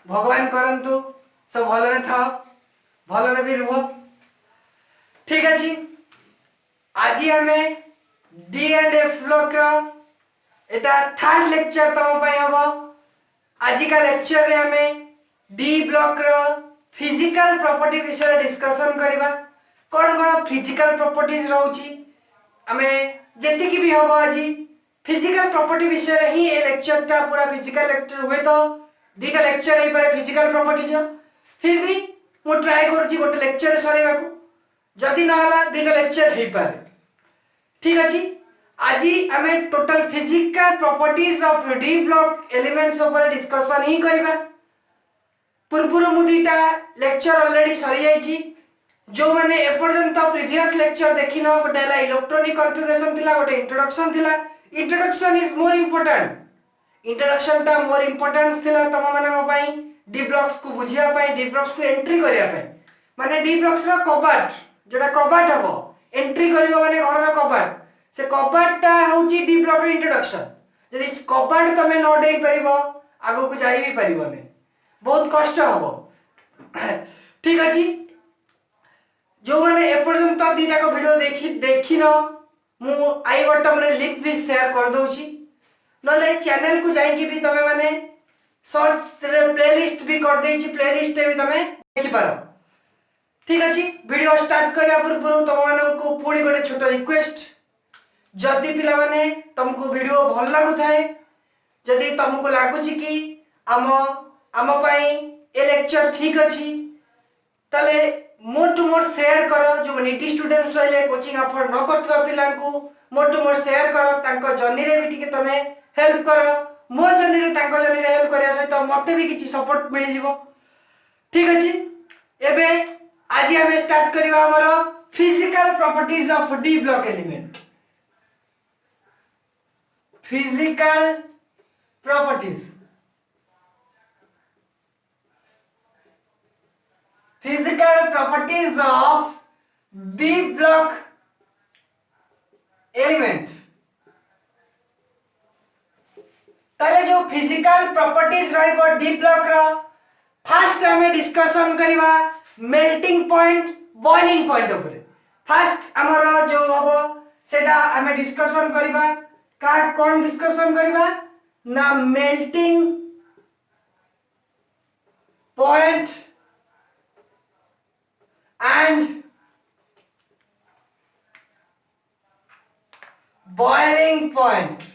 भगवान करंतु सब भलरे था भलरे भी रुह ठीक अछि। आज हमें D and F block Etah third lecture तुम हम। आज का लेक्चर रे हमें डी ब्लॉक फिजिकल प्रॉपर्टी विषय डिस्कशन करबा। कौन कौन फिजिकल प्रॉपर्टीज रहउची आमे जेतिकी भी हम आज फिजिकल प्रॉपर्टी विषय ही ए लेक्चर टा पूरा फिजिकल लेक्चर हुए तो दीटा लेक्चर ही पर फिजिकल प्रॉपर्टीज फिर भी मु ट्राई करछि गोटे लेक्चर सरेबा को जदी न होला दीटा लेक्चर ही पारे ठीक अछि। आज आमे total physical properties of D block elements ऊपर डिस्कशन ही करबा। पूर्व मु दीटा लेक्चर ऑलरेडी सरी जाइछि जो माने एपर्यंत प्रीवियस लेक्चर देखि न गोटे ला इलेक्ट्रॉनिक कॉन्फ़िगरेशन थिला गोटे इंट्रोडक्शन थिला। Introduction is more important introduction टा मोर इंपोर्टेंस थिला तम मानक पई डी ब्लॉक्स को बुझिया पई डी ब्लॉक्स को एंट्री करिया पई माने डी ब्लॉक्स रो कबाट जेटा कबाट हबो एंट्री करिवो माने घर रो कबाट से कबाट टा होची डी ब्लॉक रो इंट्रोडक्शन। जदि कबाट तमे न देई परिबो आगो को जाई भी परिबोने बहुत कष्ट हबो ठीक अछि। जो माने एपर्यंत दीटा को वीडियो देखि न मु आई बटन रे लिंक भी शेयर कर दोछि नले चैनल को जाई कि भी तमे माने शॉर्ट प्लेलिस्ट भी कर देछि प्लेलिस्ट रे भी तमे देखि पारो ठीक अछि। वीडियो स्टार्ट करिया पूर्व तम मानन को पूरी गोटे छोटा रिक्वेस्ट जदि पिला माने तुमको वीडियो भल लागु थाए जदि तुमको लागु छी कि आम पई ए लेक्चर ठीक अछि तले मोर टू मोर शेयर करो जो नीटी स्टूडेंट्स रहले कोचिंग अफोर्ड न करथवा पिला को मोर टू मोर शेयर करो तांको जर्नी रे भी ठीक तमे हेल्प करो मो जर्नी रे तांको जर्नी रे हेल्प करिया सहित मते भी किछि सपोर्ट मिल जिवो ठीक अछि। एबे आज हम स्टार्ट करबा हमरो physical properties of D block element. Physical properties of D block element ताले जो physical properties रहइबो D block row first हमें डिस्कशन करिबा मेल्टिंग पॉइंट बॉइलिंग पॉइंट ऊपर। फर्स्ट हमरो जो हबो सेटा हमें डिस्कशन करिबा का कोन डिस्कशन करिबा ना melting point and boiling point।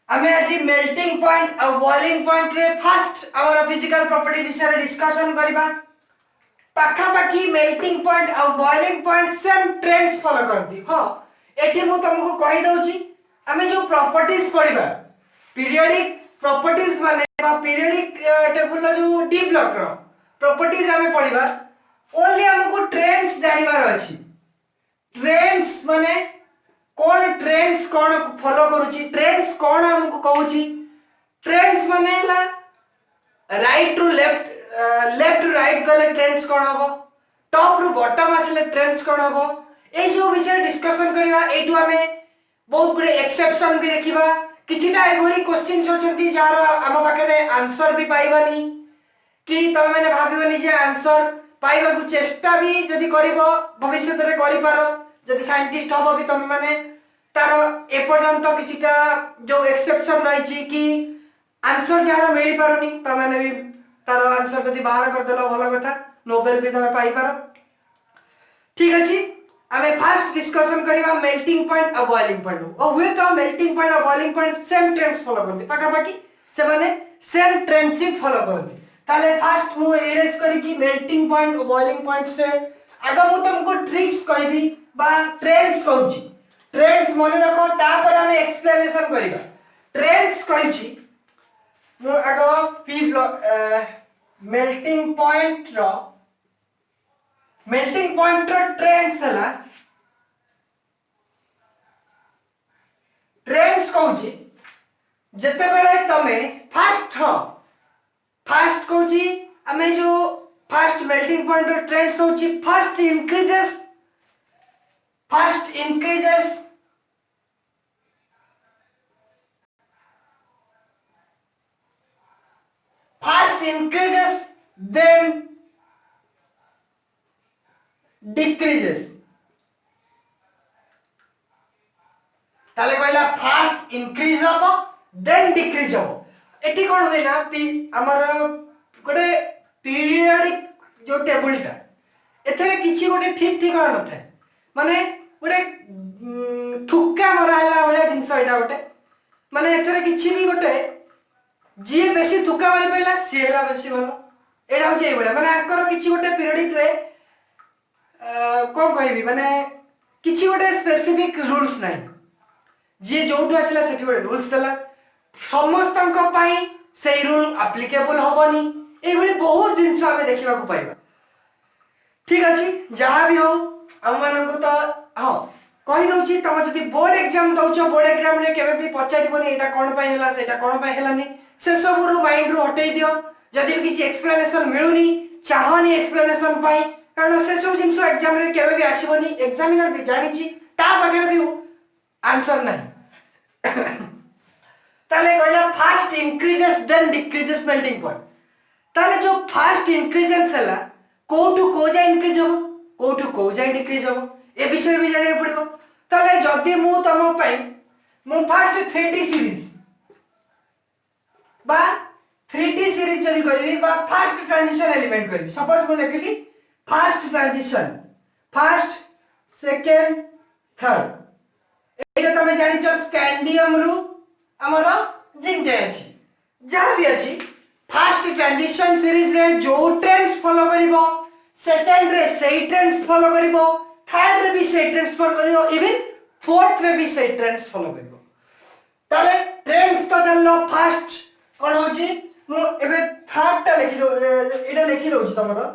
हमें आज मेल्टिंग पॉइंट और बॉइलिंग पॉइंट रे फर्स्ट आवर फिजिकल प्रॉपर्टी विषय डिस्कशन करिबा। पाखा पाखी मेल्टिंग पॉइंट और boiling point same trends follow करती हां एठी मु तुमको कहि दउची हमें जो प्रॉपर्टीज पढिबा पीरियोडिक प्रॉपर्टीज माने पीरियोडिक टेबल जो डी ब्लॉक रो प्रॉपर्टीज हमें पढिबा ओनली हमको ट्रेंड्स जानिबार अछि। ट्रेंड्स माने कोन ट्रेंड्स कोन फॉलो करूची ट्रेंड्स कोन हमको कहूची ट्रेंड्स माने ला right to left left to right गले ट्रेंड्स कोन हबो टॉप टू बॉटम आसले ट्रेंड्स कोन हबो ए सब विषय डिस्कशन करिवा। एटू हमें बहुत गुडे एक्सेप्शन भी देखिबा किछिटा एगोरी क्वेश्चंस होचंती जार हम पाखरे आंसर भी पाइबानी कि तमे माने भाबिबनी जे आंसर पाइबा को चेष्टा भी जदी करिवो भविष्य रे करि पारो जदी साइंटिस्ट हबो भी तमे माने तारो ए पर्यंत किछिटा जो एक्सेप्शन रहिछि कि आंसर जार मिली पारोनी तमे माने भी तारो आंसर जदी बाहर कर देलो भलो कथा नोबेल भी तमे पाइ पारो ठीक अछि। हमें फर्स्ट डिस्कशन करिवा मेल्टिंग पॉइंट और बॉइलिंग पॉइंट और हुए तो मेल्टिंग पॉइंट और boiling point same trends follow करते पाका पाकी से माने सेम ट्रेंडशिप फॉलो करते ताले फर्स्ट मु इरेज करी कि मेल्टिंग पॉइंट और बॉइलिंग पॉइंट से आगे मु तुमको ट्रिक्स कहबी बा ट्रेंड्स कहूची ट्रेंड्स मन रखो तापर हम एक्सप्लेनेशन करिबा। ट्रेंड्स कहूची मु आगो पी मेल्टिंग पॉइंट रो ट्रेंड्स हला ट्रेंड्स कहूची जते बेले तमे फर्स्ट कहूची हमें जो फर्स्ट मेल्टिंग पॉइंट रो ट्रेंड्स होची first increases fast increases then decreases ताले कहला फास्ट इंक्रीज हबो देन डिक्रीज हबो एटी कोन होय ना हमर गोटे पीरियडिक जो टेबलटा एथरे किछि गोटे ठीक ठीक न थाए माने गोटे थुक्का मराला वाला जिंस एटा गोटे माने एथरे किछि भी गोटे जी बेसी थुक्का मारि पैला सी हेला बेसी भलो एटा हो जे बोला माने आकर किछि गोटे पीरियडिक रे कोन कहबी माने किछि गोटे स्पेसिफिक रूल्स नै जी जोटू आसिला सेठी गोटे रूल्स देला समस्तଙ୍କ ପାଇଁ ସେଇ रूल एप्लीकेबल होबनी ए भली बहुत जिंस हमें देखिबा को पाइबा ठीक अछि जहां भी हो हम मानन को तो हां कहि दउची तम जदी बोर्ड एग्जाम दउचो बोर्ड एग्जाम रे केबे भी पचारिबोनी एटा कोन पय हैला सेटा कोन पय हैलानी से सब रु माइंड रु हटै दियो जदी किछि एक्सप्लेनेशन मिलुनी चाहनी एक्सप्लेनेशन पय कारण से सब जिंस एग्जाम रे केबे भी आसीबोनी एग्जामिनर भी जानिची ता बगैर भी आंसर नहीं ताले कहला fast increases then decreases melting point ताले जो फास्ट इंक्रीजेस हला कोटू को जा इंक्रीज हो कोटू को जा डिक्रीज हो ए विषय भी जाने पड़िबो ताले जदी मु तम पई मु फास्ट 3D सीरीज बा 3D सीरीज जदी करबी बा फास्ट ट्रांजिशन एलिमेंट करबी सपोज मु लिखली fast transition first second third एटा तमे जानि छ स्कैंडियम रु हमरो जिंक जाय अछि जहां भी अछि फास्ट ट्रांजिशन सीरीज रे जो ट्रेंड्स फॉलो करिवो सेकंड रे सेही ट्रेंड्स फॉलो करिवो थर्ड रे भी सेही ट्रेंड्स फॉलो करिवो इवन फोर्थ रे भी सेही ट्रेंड्स फॉलो करिवो ताले ट्रेंड्स तो जानलो फास्ट कोन होची मु एबे थर्ड ता लिखि दो एटा लिखि दउची तमरो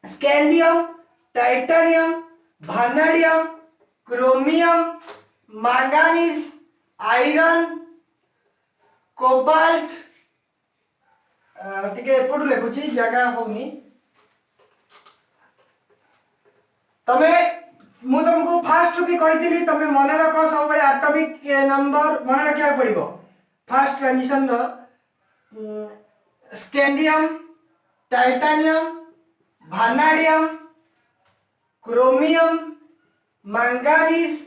scandium titanium vanadium chromium manganese iron cobalt टिके एपटू लिखुची जगह होनी तमे मु तुमको फास्ट भी कहितली तमे मन रख सब बळे एटॉमिक नंबर मन रखिया पड़िबो फास्ट ट्रांजिशन रो scandium titanium vanadium chromium manganese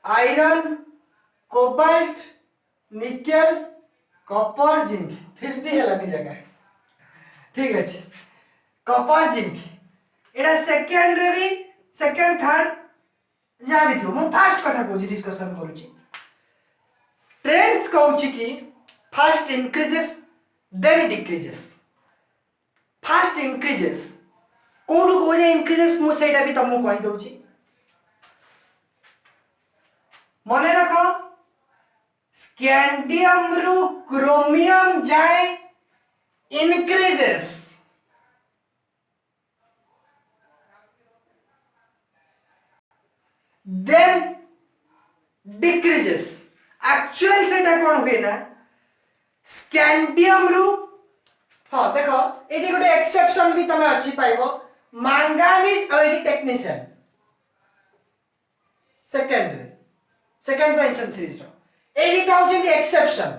iron cobalt nickel copper zinc फिर भी है लगी जगह ठीक है कॉपर जिंक एटा सेकंड रे भी सेकंड थर्ड जा भी थो मु फास्ट कथा कहूची डिस्कशन करूची ट्रेंड्स कहूची कि fast increases then decreases fast increases कोडू को जे इंक्रीजेस मु सेटा भी तमु कहि दउची मने रखो स्कैंडियम रु क्रोमियम जाए इंक्रीजेस देन डिक्रीजेस एक्चुअल सेटा कोन होय ना स्कैंडियम रु हां देखो एटी गोटे एक्सेप्शन भी तमे अछि पाइबो मैंगनीज और एटी टेक्नीशियन सेकंड पेंशन सीरीज रो एटी कहू जे एक्सेप्शन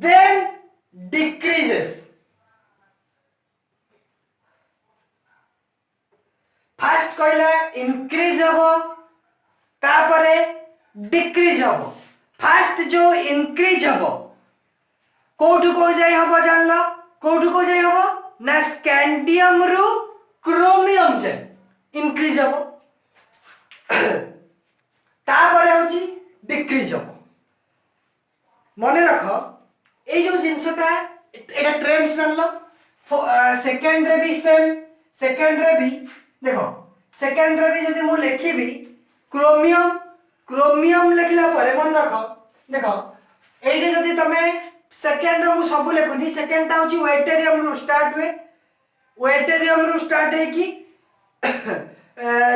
देन डिक्रीजेस फास्ट कहला इंक्रीज हबो तापरे डिक्रीज हबो फास्ट जो इंक्रीज हबो कोठु को जाय हबो जानलो कोठु को जाय हबो ना स्कैंडियम रु क्रोमियम जाय इंक्रीज हबो तापरे होची डिक्रीज हबो मने रखो ए जो जिंसटा एटा ट्रेंड्स जानलो सेकंड रे भी सेम सेकंड रे भी देखो सेकंड रे भी जदी मु लिखिबी क्रोमियम लिखला परे मन रखो देखो एठी जदी तमे सेकंड रो सब लिखुनी सेकंड ता होची वेटेरियम रो स्टार्ट हुए वेटेरियम रो स्टार्ट है कि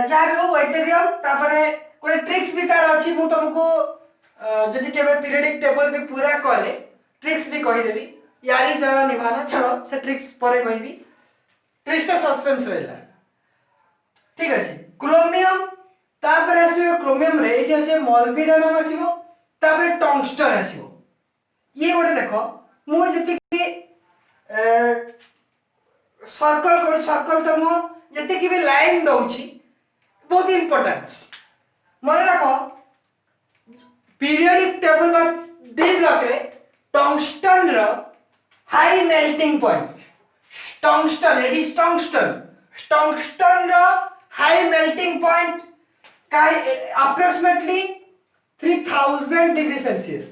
जाबो वेटेरियम तापरे कोई ट्रिक्स भी तार अछि मु तुमको जदी केबे पीरियडिक टेबल भी पूरा करे ट्रिक्स भी कहि देबी यारी जरा निभाना छड़ो से ट्रिक्स परे कहिबी ट्रिक्स ता सस्पेंस रहला ठीक अछि क्रोमियम तापर आसीबो क्रोमियम रे एठी आसे मॉलिब्डेनम आसीबो तापर टंगस्टन आसीबो ये गोटे देख मु जति सर्कल तो मु जति भी लाइन दउची बहुत इंपोर्टेंट मन रख पीरियोडिक टेबल बा डी ब्लॉक रे टंगस्टन रो high melting point tungsten it is tungsten रो high melting point approximately 3000 degree Celsius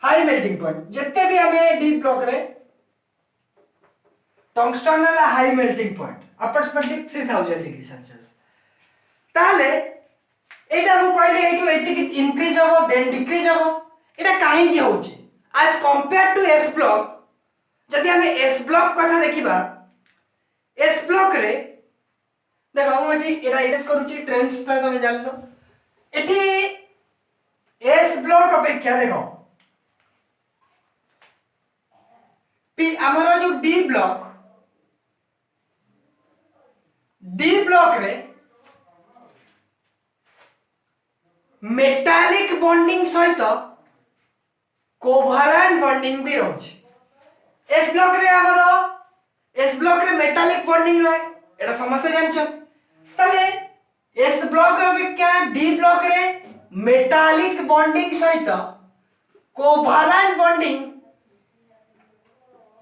high melting point जितने भी हमें डी ब्लॉक रे टंगस्टन वाला high melting point approximately 3000 degree Celsius ताले एटा हम कहले एटू एटिक इंक्रीज हो देन डिक्रीज हो एटा काहे की होची आज कंपेयर टू एस ब्लॉक जदि हम एस ब्लॉक कथा देखिबा एस ब्लॉक रे देखो हम एटी एटा इरेज करूची ट्रेंड्स ता तमे जानलो एटी एस ब्लॉक अपेक्षा देखो पी हमारा जो डी ब्लॉक रे मेटालिक बॉन्डिंग सहित कोभालेंट बॉन्डिंग भी रहउची एस ब्लॉक रे मेटालिक बॉन्डिंग रहे एटा समस्त जानछ तले एस ब्लॉक अपेक्षा डी ब्लॉक रे मेटालिक बॉन्डिंग सहित कोभालेंट बॉन्डिंग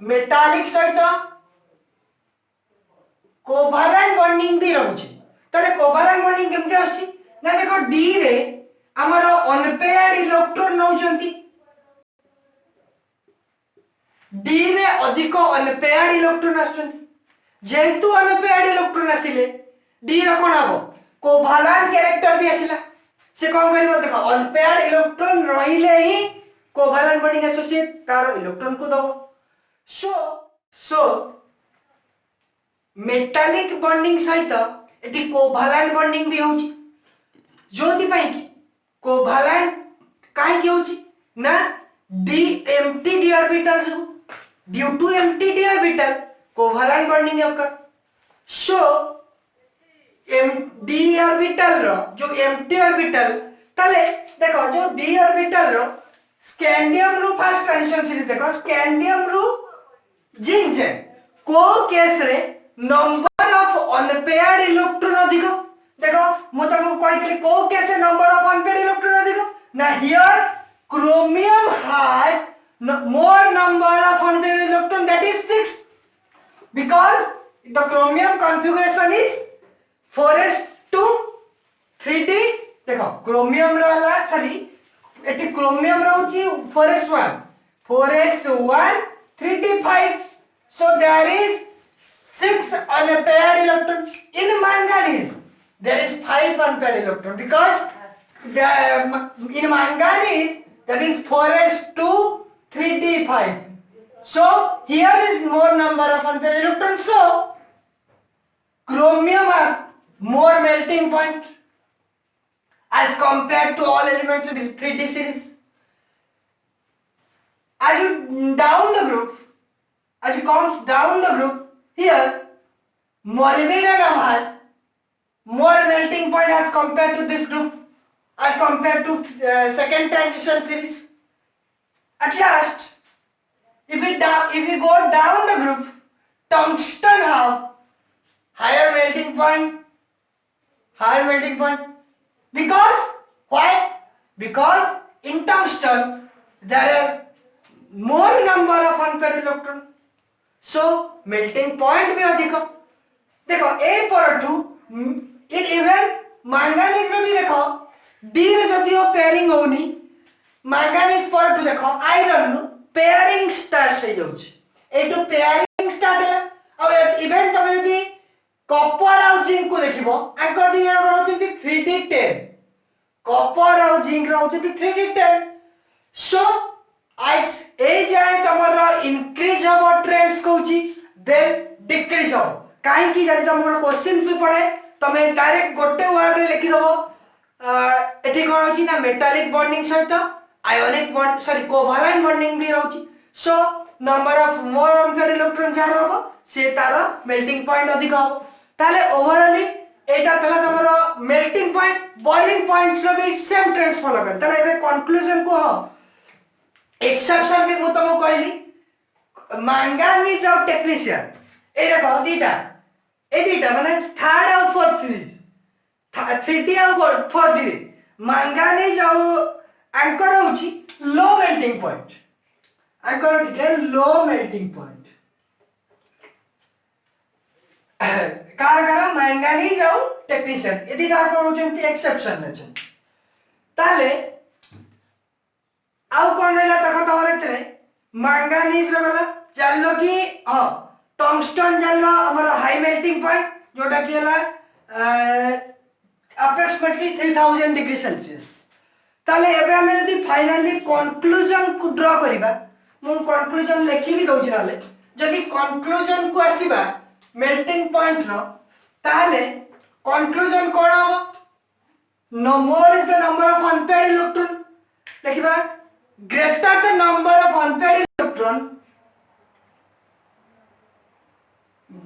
मेटालिक सहित कोभालेंट बॉन्डिंग भी रहउची तले कोभालेंट बॉन्डिंग केमते आछि ना देखो डी रे हमारो अनपेयर्ड इलेक्ट्रॉन नउचंती डी रे अधिक अनपेयर्ड इलेक्ट्रॉन आछंती जेतु अनपेयर्ड इलेक्ट्रॉन आसिले डी रे कोन हबो कोभालेंट कैरेक्टर भी आसिला से कोन करबो देखो अनपेयर्ड इलेक्ट्रॉन रहिले ही कोभालेंट बॉन्डिंग एसोसिएट तार इलेक्ट्रॉन को दबो सो मेटालिक बॉन्डिंग सहित एटी कोभालेंट बॉन्डिंग भी होची जोति पाई की कोभालेंट काहे की होची ना d empty d orbital due to empty d orbital covalent bonding occur so एम डी ऑर्बिटल रो जो एम्प्टी ऑर्बिटल तले देखो जो डी ऑर्बिटल रो स्कैंडियम रु फर्स्ट ट्रांजिशन सीरीज देखो स्कैंडियम रु जिंक जे को केस रे नंबर ऑफ अनपेयर्ड इलेक्ट्रॉन अधिक देखो मु तुमको कहितली को case number of unpaired electron अधिक ना here chromium has more number of unpaired electron that is 6 because the chromium configuration is 4s2 3d देखो क्रोमियम वाला सॉरी एटी क्रोमियम रहउची 4s1 3d5 so there is 6 unpaired electrons in manganese there is 5 unpaired electrons because in manganese that is 4s2 3d5 so here is more number of unpaired electrons so chromium have more melting point as compared to all elements in the 3d series as you comes down the group here molybdenum has more melting point as compared to this group as compared to second transition series at last if we go down the group tungsten have higher melting point because why because in tungsten there are more number of unpaired electron so melting point भी अधिक देखो ए पर to even manganese रे भी देखो D रे जदियो pairing होनी manganese पर टू देखो आयरन नु पेयरिंग स्टार्ट से जाउछ ए टू पेयरिंग स्टार्ट है और इवन तमे यदि कॉपर और जिंक को देखिबो आंकर दी जण रहउछंती 3d10 कॉपर और जिंक रहउछंती 3d10 सो आज ए जाय तमरो इंक्रीज हो ट्रेंड्स कहूची देन डिक्रीज हो काहे की जदि तमरो क्वेश्चन भी पड़े तमे डायरेक्ट गोटे वर्ड रे लिखि दबो एठी कोन होची ना मेटालिक बॉन्डिंग सहित ionic bond sorry covalent bonding भी रहउची so number of more unpaired electron जार हो से तार मेल्टिंग पॉइंट अधिक हो ताले ओवरऑली एटा तला तमरो मेल्टिंग पॉइंट बॉइलिंग पॉइंट्स रो भी सेम ट्रेंड्स फॉलो कर तला एबे कंक्लूजन को एक्सेप्शन भी मु तुमको कहली मैंगानीज और टेक्नीशियन ए देखो दीटा ए दीटा माने थर्ड और फोर्थ सीरीज 3D और 4D मैंगानीज और एंकर होची लो मेल्टिंग पॉइंट एंकर ठीक लो मेल्टिंग पॉइंट कार करा मैंगानीज और टेक्नीशियन यदि ता को जेंति एक्सेप्शन ने छ ताले आउ कोन रहला तक तमरे तरे मैंगानीज रो गला चलो कि हां टंगस्टन जानो हमर हाई मेल्टिंग पॉइंट जोटा कि हला अप्रोक्सीमेटली 3000 डिग्री सेल्सियस ताले एबे हमें यदि फाइनली कंक्लूजन को ड्रा करिबा मु कंक्लूजन लिखि भी दउछि नाले जदि कंक्लूजन को आसीबा मेल्टिंग पॉइंट रो ताले कंक्लूजन कोन हो no more is the number of unpaired electron लिखिबा greater the number of unpaired electron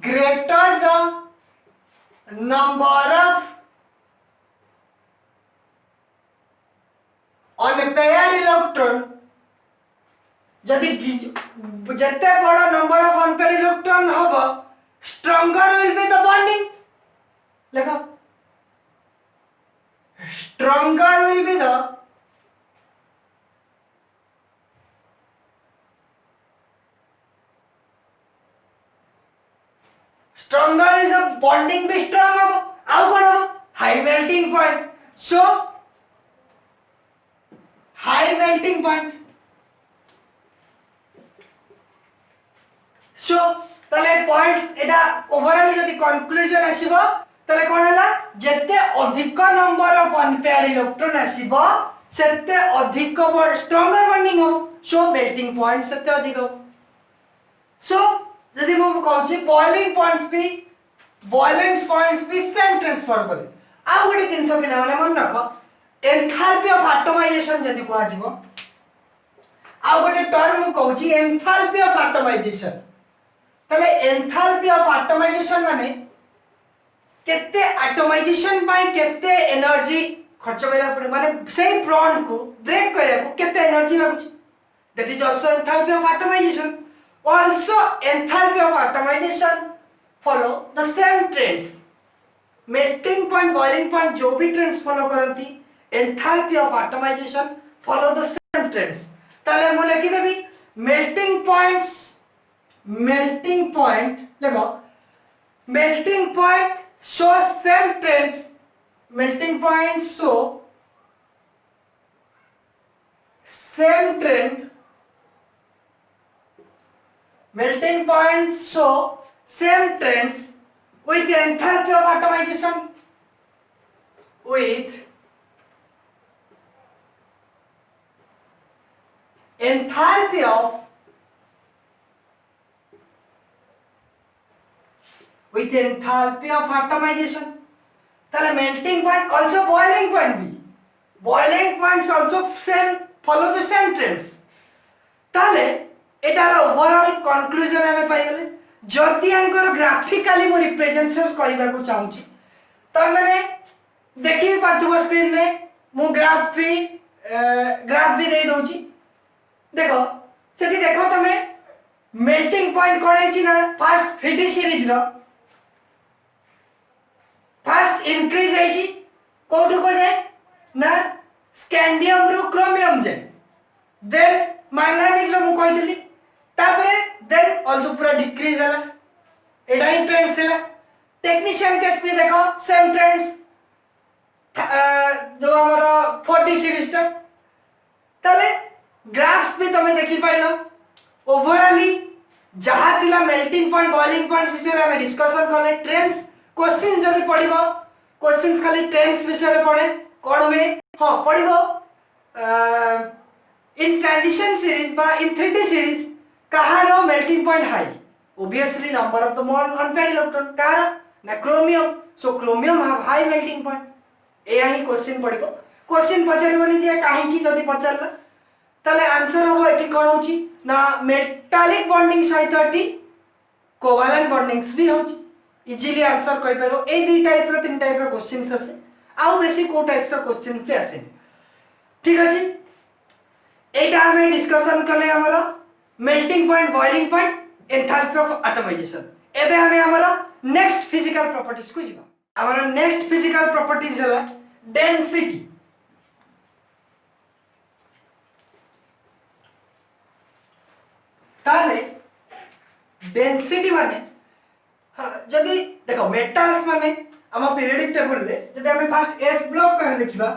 greater the number of unpaired electron जदि जते बड़ा नंबर ऑफ अनपेयर्ड इलेक्ट्रॉन होबो stronger will be the bonding देखो stronger will be the stronger is a bonding be strong हो आउ कोन हो high melting point so high melting point so तले points एटा overall यदि कंक्लूजन आसीबो तले कोन हला जते अधिक नंबर ऑफ अनपेयर्ड इलेक्ट्रॉन आसीबो सेते अधिक स्ट्रॉन्गर बॉन्डिंग हो सो मेल्टिंग पॉइंट सेते अधिक हो सो यदि मु कहूची बॉइलिंग पॉइंट्स भी सेम ट्रांसफर करे आ गोटे जिंस पिना माने मन रखो एंथैल्पी ऑफ एटमाइजेशन यदि को आजिबो आ गोटे टर्म मु कहूची एंथैल्पी ऑफ एटमाइजेशन तले एंथैल्पी ऑफ एटमाइजेशन माने केते एटमाइजेशन बाय केते एनर्जी खर्च करिया पड़े माने सेम बॉन्ड को ब्रेक करिया को केते एनर्जी लागुची that is also enthalpy of atomization also enthalpy of atomization follow the same trends melting point boiling point जो भी trends follow करती enthalpy of atomization follow the same trends ताले मु लिखि देबी melting point देखो melting point show same trends melting point show same trend melting points show same trends with enthalpy of atomization with enthalpy of atomization tale melting point also boiling point भी boiling points also same follow the same trends tale एटार overall conclusion हमें पाइले जदि अंकर graphically मु representation करबा को चाहूची त माने देखि पाथुबो स्क्रीन में मु ग्राफ भी दे दोची देखो सेठी देखो तमे मेल्टिंग पॉइंट कोन है ना first 3D series row first increase है जी कोठु को जाय ना स्कैंडियम रो क्रोमियम जाय देन मैंगानीज रो मु कहितली तापरे देन आल्सो पूरा डिक्रीज हला एडा ही ट्रेंड्स थिला टेक्नीशियन केस भी देखो सेम ट्रेंड्स जो हमरो 40 सीरीज ता तले ग्राफ्स भी तमे देखि पाइलो ओवरऑली जहा थिला मेल्टिंग पॉइंट बॉइलिंग पॉइंट विषय में डिस्कशन करले ट्रेंड्स क्वेश्चन जदी पडिबो क्वेश्चंस खाली ट्रेंड्स विषय में पड़े कोन हुए हां पडिबो इन ट्रांजिशन सीरीज बा इन 3D सीरीज कहारो melting point high obviously number of the more unpaired electron कार ना chromium so chromium have high melting point एया ही क्वेश्चन पडिबो क्वेश्चन पछारिबोनी जे काहे की जदी पछारला तले आंसर हो एठी कोन होची ना मेटालिक बॉन्डिंग सहित एठी कोवैलेंट बॉन्डिंग्स भी होची इजीली आंसर कहि पारो ए दी टाइप रो तीन टाइप रो क्वेश्चंस आसे आउ बेसी को टाइप्स रो क्वेश्चन पे आसे ठीक अछि एटा हमें डिस्कशन कले हमरो melting point boiling point enthalpy of atomization एबे हमें हमरो नेक्स्ट फिजिकल प्रॉपर्टीज को जिबा हमरो नेक्स्ट फिजिकल प्रॉपर्टीज हला डेंसिटी ताले डेंसिटी माने हाँ जदि देखो मेटल्स माने हम पीरियोडिक टेबल रे जदि हम फर्स्ट एस ब्लॉक कर देखिबा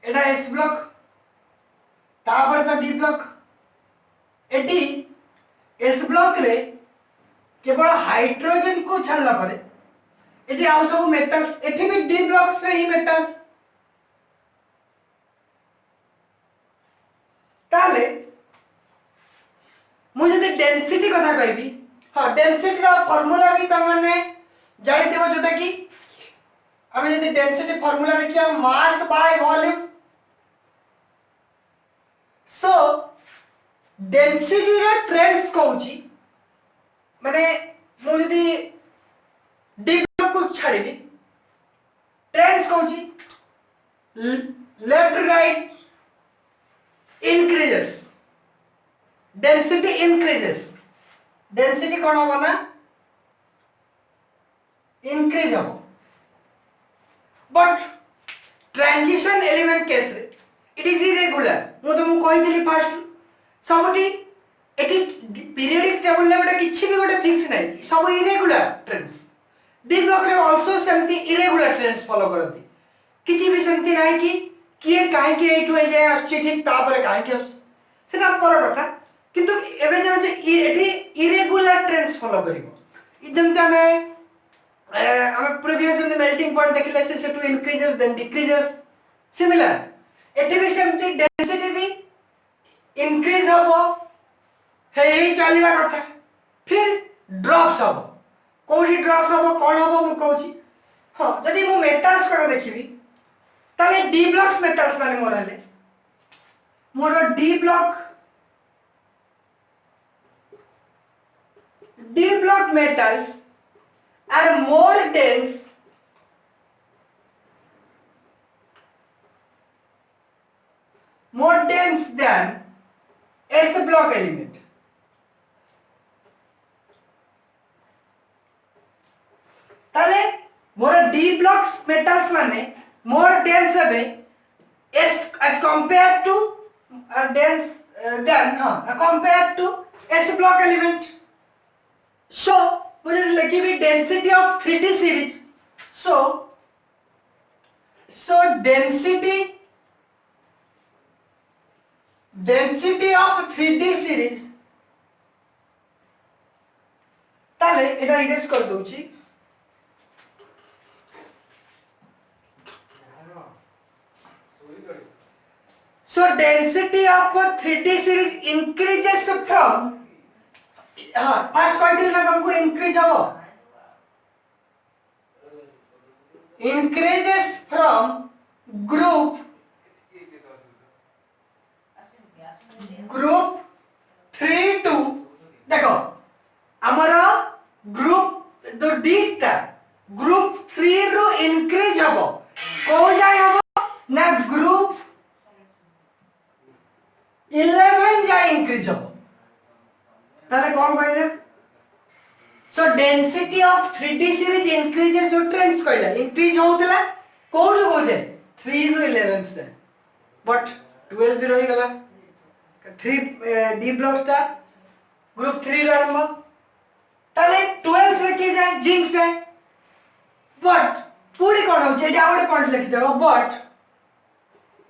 एटा एस ब्लॉक तापर तो D block eighty S block रे केवल हाइड्रोजन को छाड़ला परे एटी आउ सब मेटल्स एठी भी डी ब्लॉक से ही मेटल ताले मुझे जदि डेंसिटी कथा कहबी हाँ डेंसिटी रा फार्मूला भी त माने जानि देबो जोटा कि हम जदि डेंसिटी फार्मूला देखिया mass by volume so density रा ट्रेंड्स कहूची माने मु जदि डी ब्लॉक को छाड़ीबी ट्रेंड्स कहूची left right increases density increases density कौन होगा ना increase हो but transition element केस रे it is irregular मु तुमको कहि दिली फर्स्ट सबटी एटी पीरियोडिक टेबल ले गोटे किछि भी गोटे फिक्स नै सब irregular trends डी ब्लॉक रे आल्सो सेमती irregular trends फॉलो करती किछि भी सेमती नै कि किए काहे कि एटु ए जाय आछि ठीक तापर काहे कि सेटा पर कथा किंतु एबे जे एटी इरेगुलर ट्रेंड्स फॉलो करिवो जेमते हमें प्रीवियस इन मेल्टिंग पॉइंट देखले से to increases then decreases similar एटी भी सेमती डेंसिटी भी इंक्रीज हबो हे चलीबा कथा फिर ड्रॉप्स हबो कोठी ड्रॉप्स हबो कोन हबो मु कहूची हां जदी मु मेटल्स को देखिबी ताले डी ब्लॉक्स मेटल्स माने मोर हले मोर D block metals are more dense than S block element ताले मोर डी ब्लॉक्स मेटल्स माने more dense है as compared to dense compared to S block element so मुझे लिखी भी density of 3D series so density of 3D series ताले एटा erase कर दोची so density of 3D series increases from first कह दिल ना तुमको increase हो increases from group 3 to देखो हमारा ग्रुप दो डी ता ग्रुप 3 रो increase हो को जाय हो ना ग्रुप 11 जा इंक्रीज हो ताले कौन कहले सो density of 3D series increases जो ट्रेंड्स कहला इंक्रीज होतला कोड हो जाए 3 रो 11 से बट 12 भी रही गला 3 डी ब्लॉक्स ता ग्रुप 3 रो आरंभ ताले 12 से के जाए जिंक से बट पूरी कोन हो जे आउट पॉइंट लिख देबो बट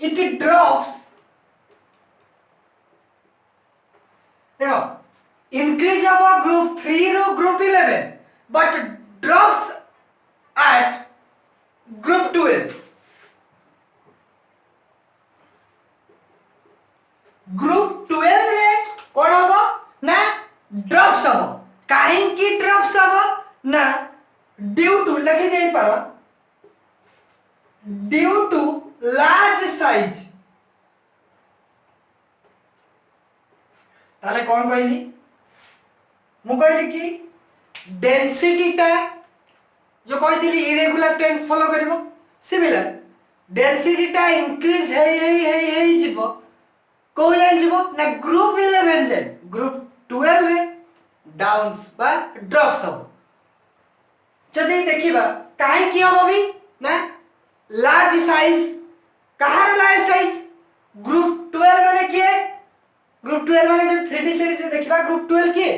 इट ड्रॉप्स देखो increase of group 3 रो group 11 but drops at group 12 group 12 रे कोन हबो ना ड्रॉप्स हबो काहे की ड्रॉप्स हबो ना ड्यू टू लिखि देई पारो ड्यू टू लार्ज साइज ताले कौन कहली मु कहली कि डेंसिटी टा जो कही इरेगुलर टेंस फॉलो करिवो सिमिलर डेंसिटी टा इंक्रीज हे जीवो को जान जीवो ना ग्रुप 11 जाए ग्रुप 12 रे डाउन्स बा ड्रॉप्स हो जदि देखिबा काहे कि हम भी ना लार्ज साइज कहार लार्ज साइज ग्रुप 12 माने किए ग्रुप 12 माने जो 3D सीरीज से देखिबा ग्रुप 12 किए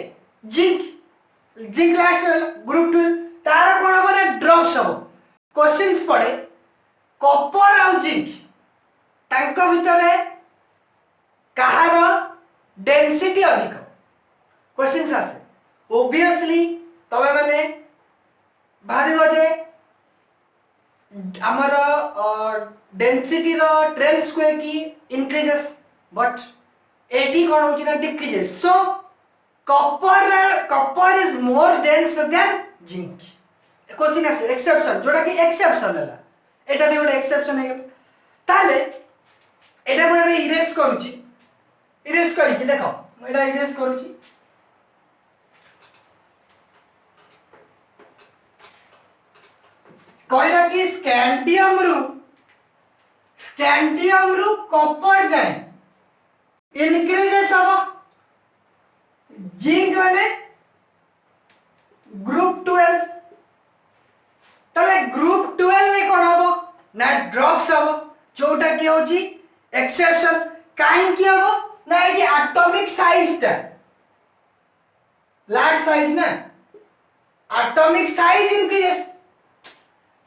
जिंक लास्ट ग्रुप 12 तार कोन माने ड्रॉप्स हो क्वेश्चंस पड़े कॉपर और जिंक तांको भितरे कहार डेंसिटी अधिक क्वेश्चंस आसे ऑब्वियसली तमे माने भाबिबो जे हमर डेंसिटी रो ट्रेंड स्क्वायर की इंक्रीजेस बट एटी कोन होची ना decreases so copper is more dense then zinc question आसे एक्सेप्शन जोटा कि एक्सेप्शन हला एटा भी ଗୋଟେ एक्सेप्शन है ताले एटा ମୁଁ ଏବେ इरेज करूची इरेज करी कि देखो ମୁଁ एटा इरेज करूची कहला कि स्कैंडियम रु कॉपर जाए इंक्रीजेस हो जिंक माने ग्रुप 12 तले ग्रुप 12 ले कोन हो ना ड्रॉप्स हो जोटा कि होची एक्सेप्शन काहे कि हो ना ये एटॉमिक साइज ता लार्ज साइज ना एटॉमिक साइज इंक्रीजेस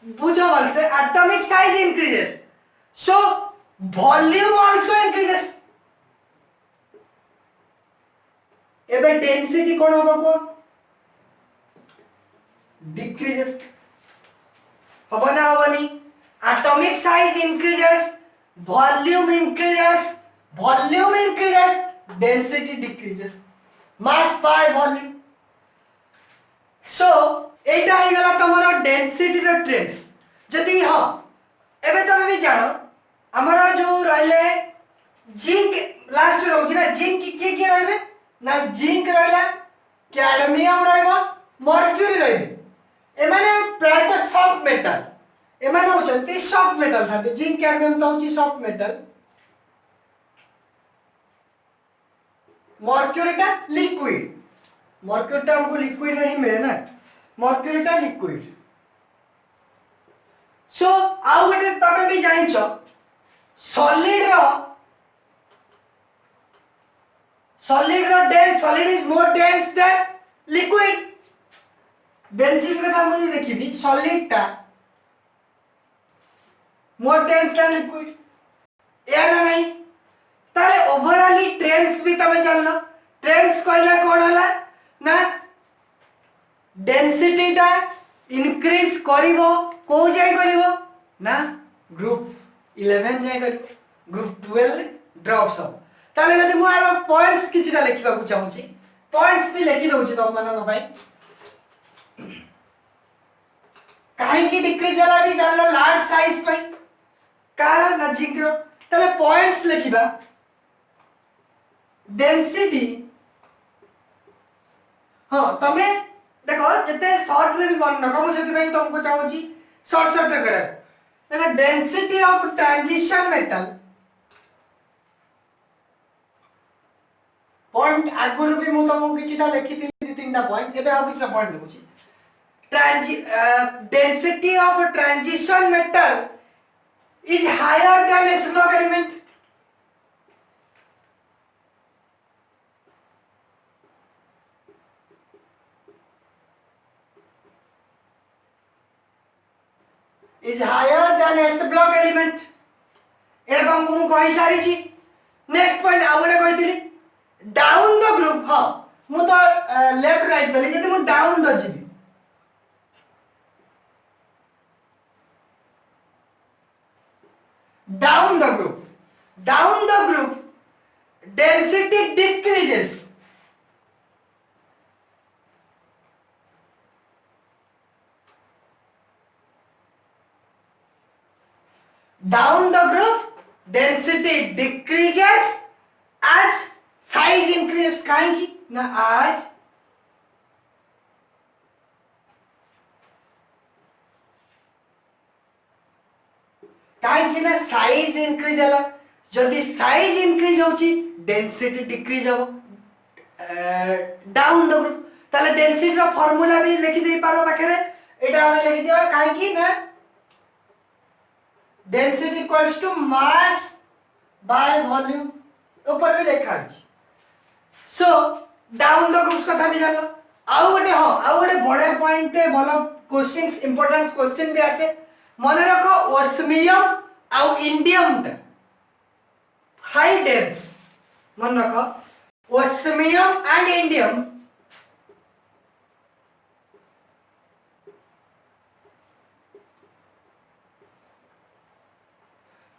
बुझो बोल से atomic size increases so volume also increases एबे डेंसिटी कोन होबो को डिक्रीजेस होबो ना होबनी atomic size increases volume increases density decreases mass by volume so एटा ही गला तमरो डेंसिटी रो ट्रेंड्स जदी हां एबे तमे भी जानो हमरा जो रहले जिंक लास्ट रहउछि ना जिंक के रहबे ना जिंक रहला कैडमियम रहबो मर्क्यूरी रहबे एमाने प्राय तो सॉफ्ट मेटल एमाने होचंती सॉफ्ट मेटल था जिंक कैडमियम तो होची सॉफ्ट मेटल मर्क्यूरीटा लिक्विड मर्क्यूरीटा हमको लिक्विड नहीं मिले ना मर्क्यूरीटा लिक्विड सो आउ गटे तमे भी जानिछो solid रो dense solid is more dense than liquid density कथा मुझे देखिबी solid टा more dense than liquid या ना नहीं ताले ओवरऑली ट्रेंड्स भी तमे जानलो ट्रेंड्स कहला कोन होला ना डेंसिटी टा इंक्रीज करिवो को जाय करिवो ना ग्रुप 11 जाय करिवो ग्रुप 12 ड्रॉप्स हो ताले जदि मु आरो पॉइंट्स किछटा लिखिबा को चाहूची पॉइंट्स भी लिखि दउची तम मानन भाई काहे की डिक्रीज होला भी जानलो लार्ज साइज पई कारण ना जिंक्रो ताले पॉइंट्स लिखिबा डेंसिटी हां तमे देखो जते शॉर्ट में भी बन नको सेति भाई तुमको चाहूची शॉर्ट करे ना density of transition metal point आगुरु भी मु तुमको किछटा लिखि दी तीनटा पॉइंट एबे आ किछटा पॉइंट लिखुची density of transition metal is higher than s block element is higher than s block element एरक हमको कहि सारी छी नेक्स्ट पॉइंट आउले कहितली डाउन द ग्रुप हां मु तो लेफ्ट राइट बोली जदि मु डाउन द जीबी down the group density decreases down the group density decreases as size increases काहे की ना आज कहीं ना साइज इंक्रीज है जदि साइज इंक्रीज होची डेंसिटी डिक्रीज हो डाउन द ग्रुप ताले डेंसिटी रो फार्मूला भी लिखि दे पारो पाखरे एटा हम लिखि दियो कहीं ना density equals to mass by volume ऊपर भी लिखा अछि सो डाउन द ग्रुप्स कथा भी जानो आउ गोटे बड़े पॉइंट भलो क्वेश्चंस इंपोर्टेंट क्वेश्चन भी आसे मन रखो ओस्मियम आउ इंडियम टा हाई डेंस मन रखो ओस्मियम एंड इंडियम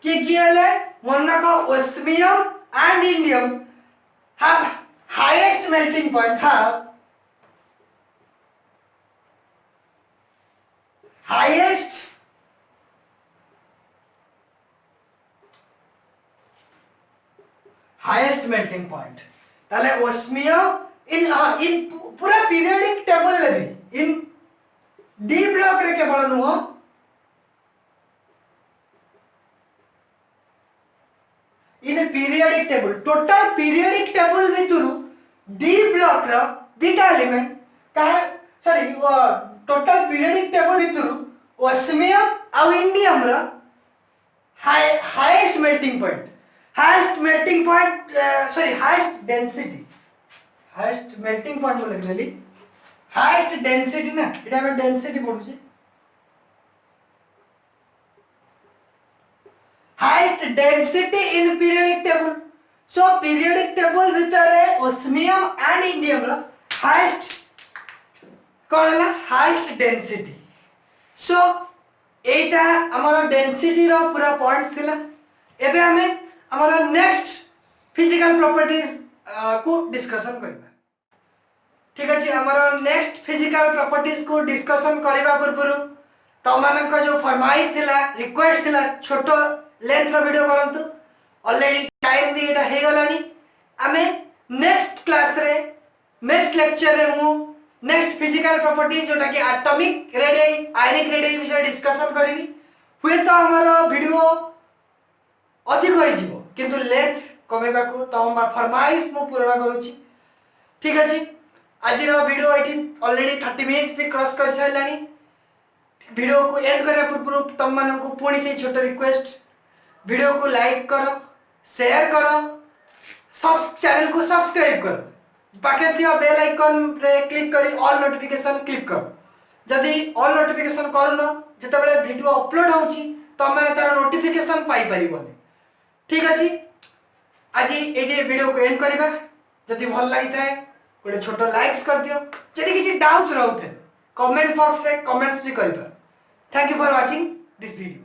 किए मन रखो osmium and indium have highest melting point have highest melting point ताले ओस्मियम इन पूरा पीरियोडिक टेबल ले भी इन डी ब्लॉक रे केवल नुह in periodic table total periodic table भितरु डी ब्लॉक रो दिटा एलिमेंट का सॉरी टोटल पीरियोडिक टेबल भितरु ओस्मियम और इंडियम रो highest melting point sorry highest melting point बोले लिखली हाईएस्ट डेंसिटी ना एटा हम डेंसिटी पढु छी highest density in periodic table so periodic table भितरे osmium and indium row highest कोनला highest density so एटा हमर डेंसिटी रो पूरा पॉइंट्स थिला एबे हमें हमर नेक्स्ट फिजिकल प्रॉपर्टीज को डिस्कशन करबा ठीक अछि हमर नेक्स्ट फिजिकल प्रॉपर्टीज को डिस्कशन करबा पूर्व तमनक जो फरमाइश थिला रिक्वेस्ट थिला छोटो लेंथ रो वीडियो करंतु ऑलरेडी टाइम भी एटा हे गलानी आमे नेक्स्ट क्लास रे नेक्स्ट लेक्चर रे मु नेक्स्ट फिजिकल प्रॉपर्टीज जोटा कि एटॉमिक रेडियस आयनिक रेडियस विषय डिस्कशन करिवि हुए तो हमरो वीडियो अधिक होई जिवो किंतु लेंथ कमेबा को तम फरमाइश मु पूरा करूची ठीक अछि आज रो वीडियो एटी ऑलरेडी 30 मिनिट भी क्रॉस कर साइलानी वीडियो को एंड करे पूर्व तम मानन को पुणी से छोटा रिक्वेस्ट वीडियो को लाइक करो शेयर करो सब चैनल को सब्सक्राइब करो पाखे थियो बेल आइकन रे क्लिक करी ऑल नोटिफिकेशन क्लिक करो जदी ऑल नोटिफिकेशन करनो जते बेले वीडियो अपलोड होउची त हम तार नोटिफिकेशन पाई परिबोनी ठीक अछि आज एडी वीडियो को एंड करबा जदी भल लागि थाए गोटे छोटो लाइक्स कर दियो जदी किछि डाउट्स रहउथे कमेंट बॉक्स रे कमेंट्स भी करबा thank you for watching this video.